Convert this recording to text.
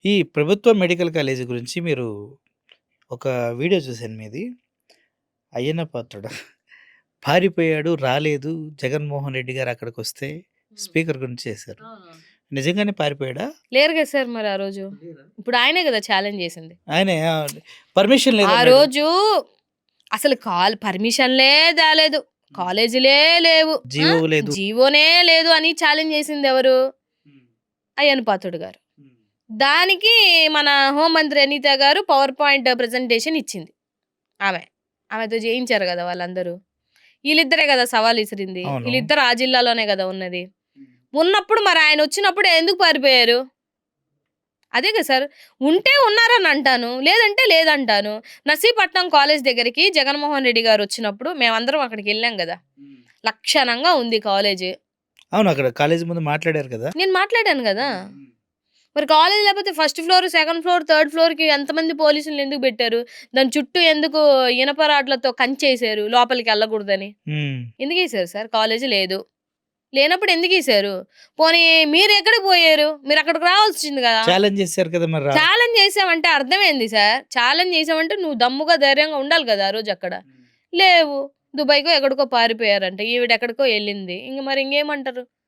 ఈ ప్రభుత్వ medical college గురించి మీరు ఒక వీడియో చూసాను మీది. అయ్యన్న పాత్రుడు పారిపోయాడు, రాలేదు. జగన్మోహన్ రెడ్డి గారు అక్కడికొస్తే హ్మ్. స్పీకర్ గురించి చేశారు. అవునవును. నిజంగానే పారిపోయాడా? లేరు గదా సార్ మరి ఆ రోజు. ఇప్పుడు ఆయనే గదా ఛాలెంజ్ జేసింది. ఆయనే పర్మిషన్ ఆ లేదన్నాడు. రోజు అసలు పర్మిషన్‌లే తేలేదు. కాలేజీలే లేవు. ఆ! జీవో లేదు. జీవోనే లేదు అని ఛాలెంజ్ చేసిందెవరు? హ్మ్. అయ్యన్న పాత్రుడు గారు. హ్మ్. దానికి మన హోంమంత్రి అనిత గారు పవర్ పాయింట్ ప్రెజెంటేషన్ ఇచ్చింది ఆమె. ఆమెతో జేయించారు గదా వాళ్ళందరూ. ఈళ్ళిద్దరే గదా సవాల్ ఇసిరింది. అవును. ఈళ్ళిద్దరు ఆ జిల్లాలోనే గదా ఉన్నది. హ్మ్. ఉన్నప్పుడు మరి ఆయనొచ్చినప్పుడు ఎందుకు పారిపోయారు? అదే కదా సార్. ఉంటే ఉన్నారని అంటాను. లేదంటే లేదంటాను. నర్సీపట్నం కాలేజ్ దగ్గరికి జగన్మోహన్ రెడ్డి గారొచ్చినప్పుడు మేమందరం అక్కడికెళ్ళాం గదా! హ్మ్. లక్షణంగా ఉంది కాలేజు. అవును. అక్కడ కాలేజీ ముందు మాట్లాడారు కదా! నేను మాట్లాడాను గదా! హ్మ్. హ్మ్. మరి కాలేజ్ లేపోతే first floor, second floor, third ఫ్లోర్‌కి ఎంతమంది పోలీసులనెందుకు బెట్టారు? దాని చుట్టూ ఎందుకు ఇనప రాడ్లతో కంచేశారు లోపలికెళ్ళకూడదని? హ్మ్. ఎందుకేశారు సార్? కాలేజు లేదు. లేనప్పుడు ఎందుకేశారు? పోనీ మీరెక్కడికి పోయారు? మీరక్కడికి రావాల్సింది గదా! ఛాలెంజ్ చేసారు కదా! మరి ఛాలెంజ్ చేసామంటే అర్థమేంది సార్? ఛాలెంజ్ చేసామంటే నువ్వు దమ్ముగా, ధైర్యంగా ఉండాలి గదా! ఆ రోజక్కడ. హ్మ్. లేవు. దుబాయ్‌కో ఎక్కడికో పారిపోయారంట. ఈవిడెక్కడికో ఎళ్ళింది. ఇంగ మరి ఇంగేమంటారు?